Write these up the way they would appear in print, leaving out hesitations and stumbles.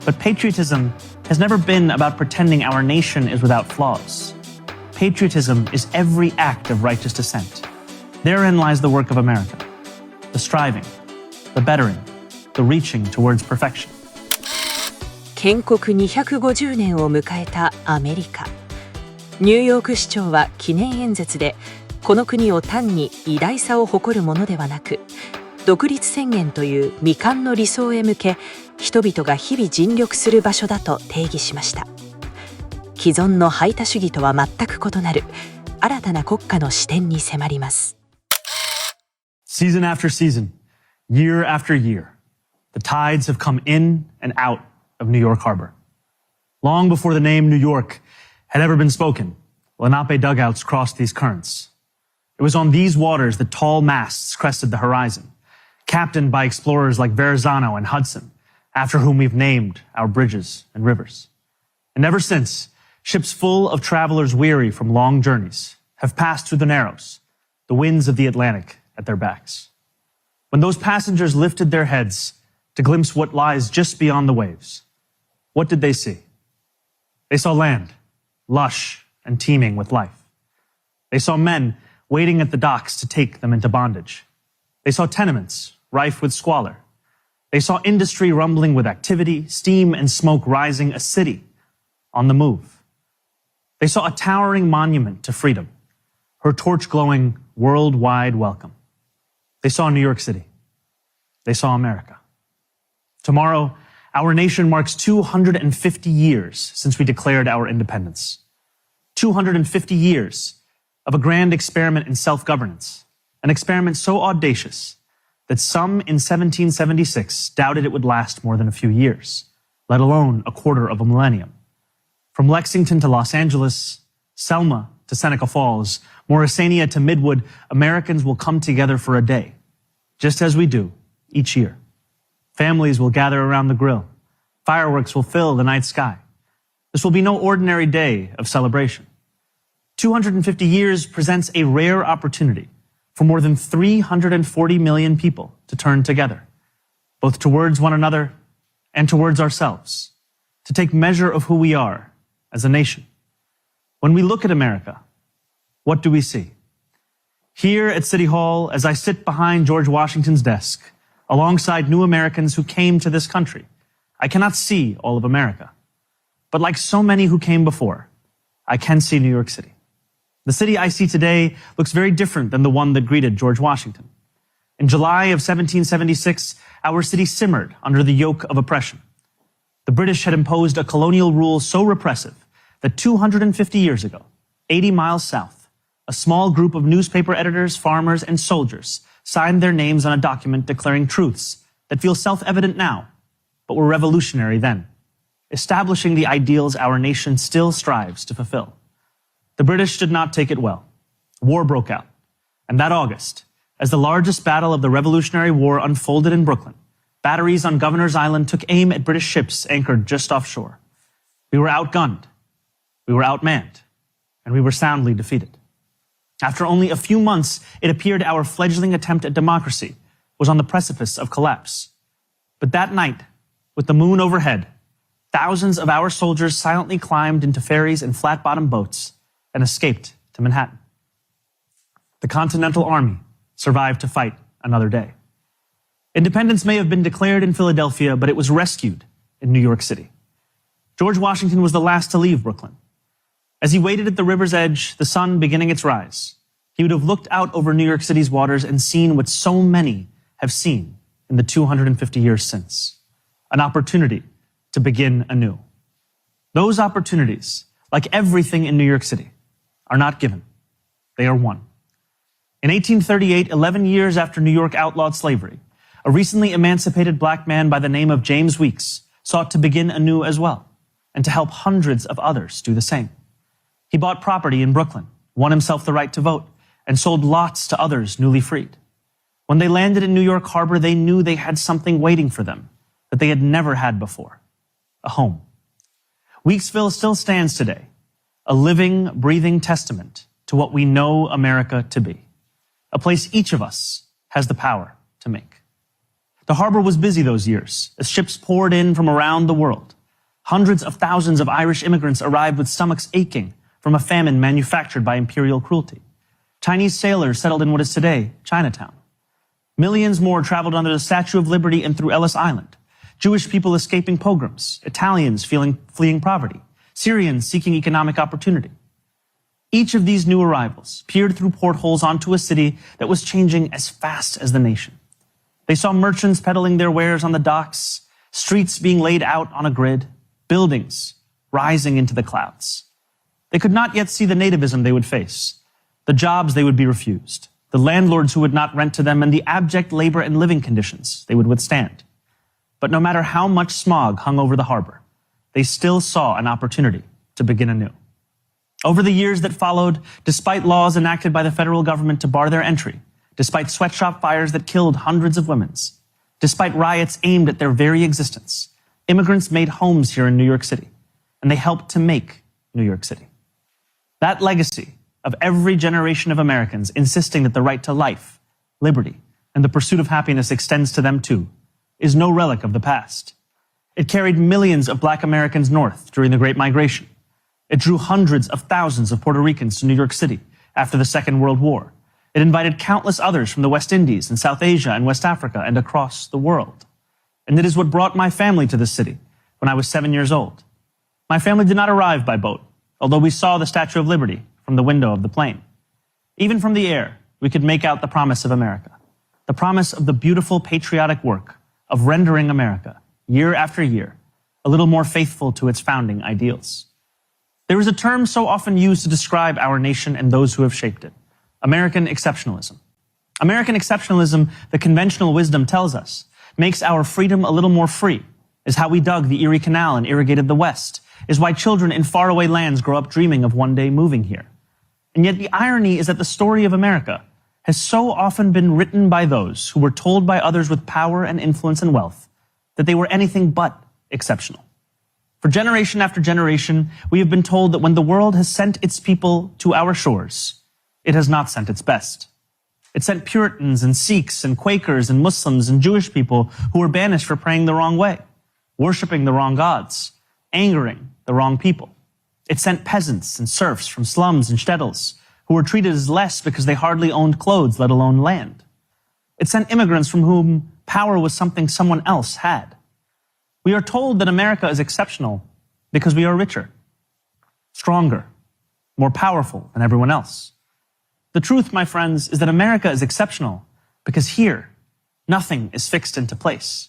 But patriotism has never been about pretending our nation is without flaws. Patriotism is every act of righteous dissent. Therein lies the work of America. The striving, the bettering, the reaching towards perfection. 建国250年を迎えたアメリカ。ニューヨーク市長は記念演説で、この国を単に偉大さを誇るものではなく、独立宣言という未完の理想へ向け、人々が日々尽力する場所だと定義しました。既存の排他主義とは全く異なる新たな国家の視点に迫ります。Season after season, year after year, the tides have come in and out of New York Harbor. Long before the name New York had ever been spoken, Lenape dugouts crossed these currents. It was on these waters that tall masts crested the horizon, captained by explorers like Verrazano and Hudson, after whom we've named our bridges and rivers. And ever since, ships full of travelers weary from long journeys have passed through the Narrows, the winds of the Atlantic at their backs. When those passengers lifted their heads to glimpse what lies just beyond the waves, what did they see? They saw land, lush and teeming with life. They saw men waiting at the docks to take them into bondage. They saw tenements rife with squalor. They saw industry rumbling with activity, steam and smoke rising, a city on the move. They saw a towering monument to freedom, her torch glowing worldwide welcome. They saw New York City. They saw America. Tomorrow, our nation marks 250 years since we declared our independence. 250 years of a grand experiment in self-governance, an experiment so audacious that some in 1776 doubted it would last more than a few years, let alone a quarter of a millennium. From Lexington to Los Angeles, Selma to Seneca Falls, Morrisania to Midwood, Americans will come together for a day, just as we do each year. Families will gather around the grill. Fireworks will fill the night sky. This will be no ordinary day of celebration. 250 years presents a rare opportunity for more than 340 million people to turn together, both towards one another and towards ourselves, to take measure of who we are as a nation. When we look at America, what do we see? Here at City Hall, as I sit behind George Washington's desk, alongside new Americans who came to this country, I cannot see all of America. But like so many who came before, I can see New York City. The city I see today looks very different than the one that greeted George Washington. In July of 1776, our city simmered under the yoke of oppression. The British had imposed a colonial rule so repressive that 250 years ago, 80 miles south, a small group of newspaper editors, farmers, and soldiers signed their names on a document declaring truths that feel self-evident now, but were revolutionary then, establishing the ideals our nation still strives to fulfill. The British did not take it well. War broke out, and that August, as the largest battle of the Revolutionary War unfolded in Brooklyn, batteries on Governor's Island took aim at British ships anchored just offshore. We were outgunned, we were outmanned, and we were soundly defeated. After only a few months, it appeared our fledgling attempt at democracy was on the precipice of collapse. But that night, with the moon overhead, thousands of our soldiers silently climbed into ferries and flat-bottom boats and escaped to Manhattan. The Continental Army survived to fight another day. Independence may have been declared in Philadelphia, but it was rescued in New York City. George Washington was the last to leave Brooklyn. As he waited at the river's edge, the sun beginning its rise, he would have looked out over New York City's waters and seen what so many have seen in the 250 years since, an opportunity to begin anew. Those opportunities, like everything in New York City, are not given. They are won. In 1838, 11 years after New York outlawed slavery, a recently emancipated black man by the name of James Weeks sought to begin anew as well, and to help hundreds of others do the same. He bought property in Brooklyn, won himself the right to vote, and sold lots to others newly freed. When they landed in New York Harbor, they knew they had something waiting for them that they had never had before, a home. Weeksville still stands today, a living, breathing testament to what we know America to be, a place each of us has the power to make. The harbor was busy those years as ships poured in from around the world, Hundreds of thousands of Irish immigrants arrived with stomachs aching from a famine manufactured by imperial cruelty. Chinese sailors settled in what is today Chinatown. Millions more traveled under the Statue of Liberty and through Ellis Island. Jewish people escaping pogroms, Italians fleeing poverty, Syrians seeking economic opportunity. Each of these new arrivals peered through portholes onto a city that was changing as fast as the nation. They saw merchants peddling their wares on the docks, streets being laid out on a grid, buildings rising into the clouds. They could not yet see the nativism they would face, the jobs they would be refused, the landlords who would not rent to them, and the abject labor and living conditions they would withstand. But no matter how much smog hung over the harbor, they still saw an opportunity to begin anew. Over the years that followed, despite laws enacted by the federal government to bar their entry, despite sweatshop fires that killed hundreds of women, despite riots aimed at their very existence, immigrants made homes here in New York City, and they helped to make New York City. That legacy of every generation of Americans insisting that the right to life, liberty, and the pursuit of happiness extends to them too, is no relic of the past. It carried millions of Black Americans north during the Great Migration. It drew hundreds of thousands of Puerto Ricans to New York City after the Second World War. It invited countless others from the West Indies and South Asia and West Africa and across the world. And it is what brought my family to this city when I was 7 years old. My family did not arrive by boat, although we saw the Statue of Liberty from the window of the plane. Even from the air, we could make out the promise of America, the promise of the beautiful patriotic work of rendering America, year after year, a little more faithful to its founding ideals. There is a term so often used to describe our nation and those who have shaped it: American exceptionalism. American exceptionalism, the conventional wisdom tells us, makes our freedom a little more free, is how we dug the Erie Canal and irrigated the West, is why children in faraway lands grow up dreaming of one day moving here. And yet the irony is that the story of America has so often been written by those who were told by others with power and influence and wealth that they were anything but exceptional. For generation after generation, we have been told that when the world has sent its people to our shores, it has not sent its best. It sent Puritans and Sikhs and Quakers and Muslims and Jewish people who were banished for praying the wrong way, worshiping the wrong gods, angering the wrong people. It sent peasants and serfs from slums and shtetls who were treated as less because they hardly owned clothes, let alone land. It sent immigrants from whom power was something someone else had. We are told that America is exceptional because we are richer, stronger, more powerful than everyone else. The truth, my friends, is that America is exceptional because here, nothing is fixed into place.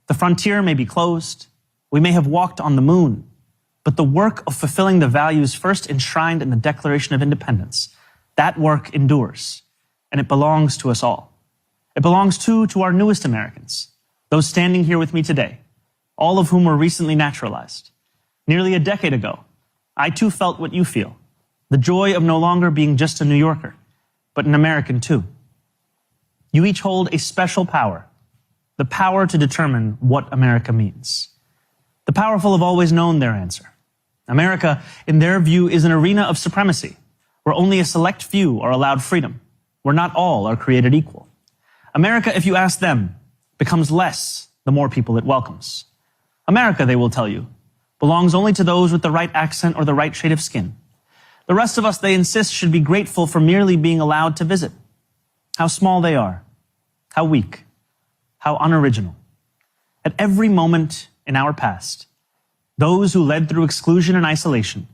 The frontier may be closed, we may have walked on the moon, but the work of fulfilling the values first enshrined in the Declaration of Independence, that work endures, and it belongs to us all. It belongs too to our newest Americans, those standing here with me today, all of whom were recently naturalized. Nearly a decade ago, I too felt what you feel, the joy of no longer being just a New Yorker, but an American too. You each hold a special power, the power to determine what America means. The powerful have always known their answer. America, in their view, is an arena of supremacy, where only a select few are allowed freedom, where not all are created equal. America, if you ask them, becomes less the more people it welcomes. America, they will tell you, belongs only to those with the right accent or the right shade of skin. The rest of us, they insist, should be grateful for merely being allowed to visit. How small they are, how weak, how unoriginal. At every moment in our past, those who led through exclusion and isolation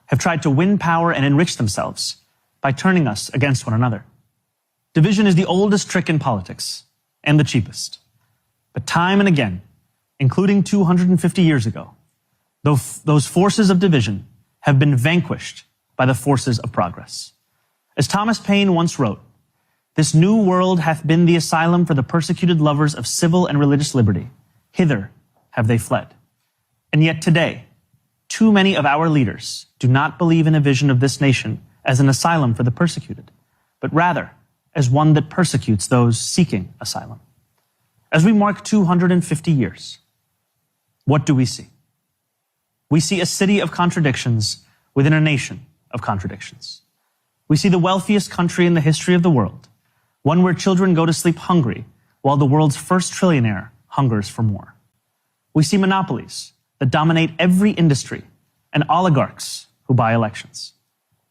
have tried to win power and enrich themselves by turning us against one another. Division is the oldest trick in politics and the cheapest. But time and again, including 250 years ago, those forces of division have been vanquished by the forces of progress. As Thomas Paine once wrote, "This new world hath been the asylum for the persecuted lovers of civil and religious liberty. Hither have they fled." And yet today, too many of our leaders do not believe in a vision of this nation as an asylum for the persecuted, but rather as one that persecutes those seeking asylum. As we mark 250 years, what do we see? We see a city of contradictions within a nation of contradictions. We see the wealthiest country in the history of the world, one where children go to sleep hungry while the world's first trillionaire hungers for more. We see monopolies that dominate every industry and oligarchs who buy elections.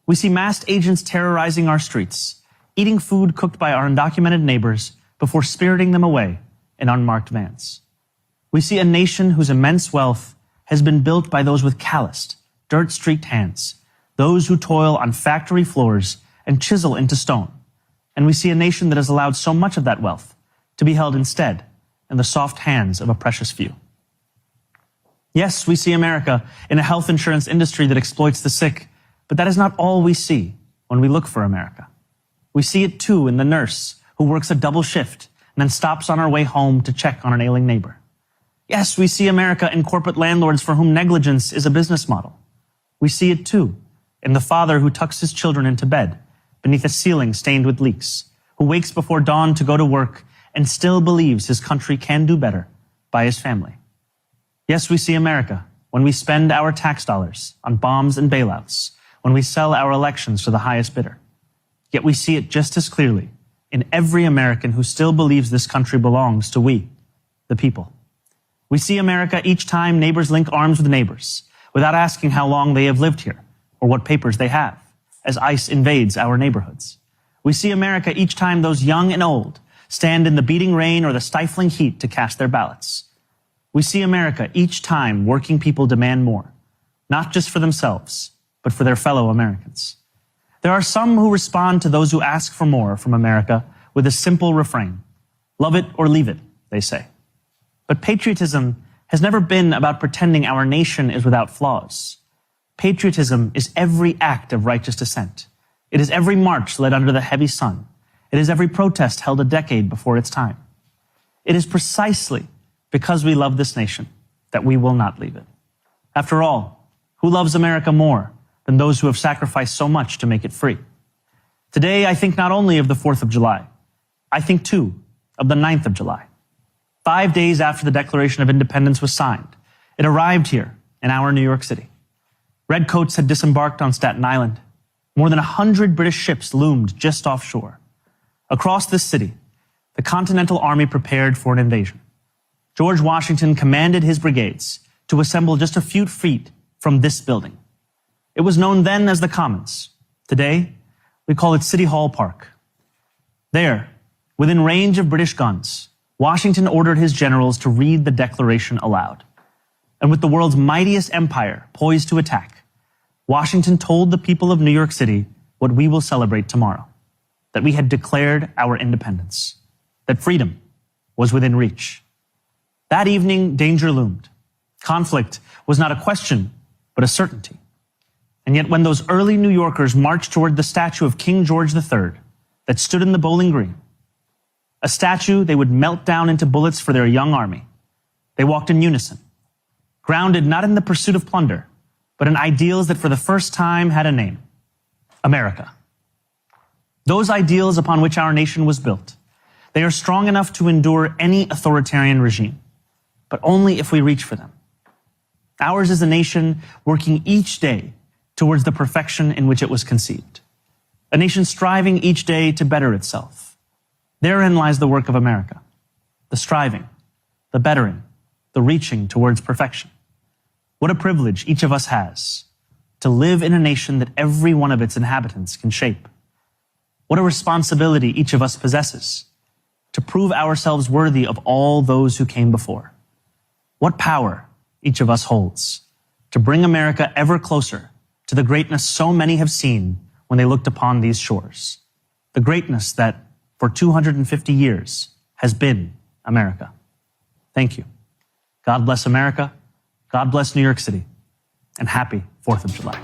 We see masked agents terrorizing our streets, eating food cooked by our undocumented neighbors before spiriting them away in unmarked vans. We see a nation whose immense wealth has been built by those with calloused, dirt-streaked hands, those who toil on factory floors and chisel into stone. And we see a nation that has allowed so much of that wealth to be held instead in the soft hands of a precious few. Yes, we see America in a health insurance industry that exploits the sick, but that is not all we see when we look for America. We see it too in the nurse who works a double shift and then stops on her way home to check on an ailing neighbor. Yes, we see America in corporate landlords for whom negligence is a business model. We see it too in the father who tucks his children into bed beneath a ceiling stained with leaks, who wakes before dawn to go to work and still believes his country can do better by his family. Yes, we see America when we spend our tax dollars on bombs and bailouts, when we sell our elections to the highest bidder. Yet we see it just as clearly in every American who still believes this country belongs to we, the people. We see America each time neighbors link arms with neighbors, without asking how long they have lived here or what papers they have, as ICE invades our neighborhoods. We see America each time those young and old stand in the beating rain or the stifling heat to cast their ballots. We see America each time working people demand more, not just for themselves, but for their fellow Americans. There are some who respond to those who ask for more from America with a simple refrain. Love it or leave it, they say. But patriotism has never been about pretending our nation is without flaws. Patriotism is every act of righteous dissent. It is every march led under the heavy sun. It is every protest held a decade before its time. It is precisely because we love this nation that we will not leave it. After all, who loves America more than those who have sacrificed so much to make it free? Today, I think not only of the 4th of July, I think too of the 9th of July. 5 days after the Declaration of Independence was signed, it arrived here in our New York City. Redcoats had disembarked on Staten Island. More than 100 British ships loomed just offshore. Across this city, the Continental Army prepared for an invasion. George Washington commanded his brigades to assemble just a few feet from this building. It was known then as the Commons. Today, we call it City Hall Park. There, within range of British guns, Washington ordered his generals to read the Declaration aloud. And with the world's mightiest empire poised to attack, Washington told the people of New York City what we will celebrate tomorrow, that we had declared our independence, that freedom was within reach. That evening, danger loomed. Conflict was not a question, but a certainty. And yet when those early New Yorkers marched toward the statue of King George III that stood in the Bowling Green, a statue they would melt down into bullets for their young army, they walked in unison, grounded not in the pursuit of plunder, but in ideals that for the first time had a name: America. Those ideals upon which our nation was built, they are strong enough to endure any authoritarian regime, but only if we reach for them. Ours is a nation working each day towards the perfection in which it was conceived, a nation striving each day to better itself. Therein lies the work of America, the striving, the bettering, the reaching towards perfection. What a privilege each of us has to live in a nation that every one of its inhabitants can shape. What a responsibility each of us possesses to prove ourselves worthy of all those who came before. What power each of us holds to bring America ever closer to the greatness so many have seen when they looked upon these shores, the greatness that for 250 years has been America. Thank you. God bless America. God bless New York City, and happy 4th of July.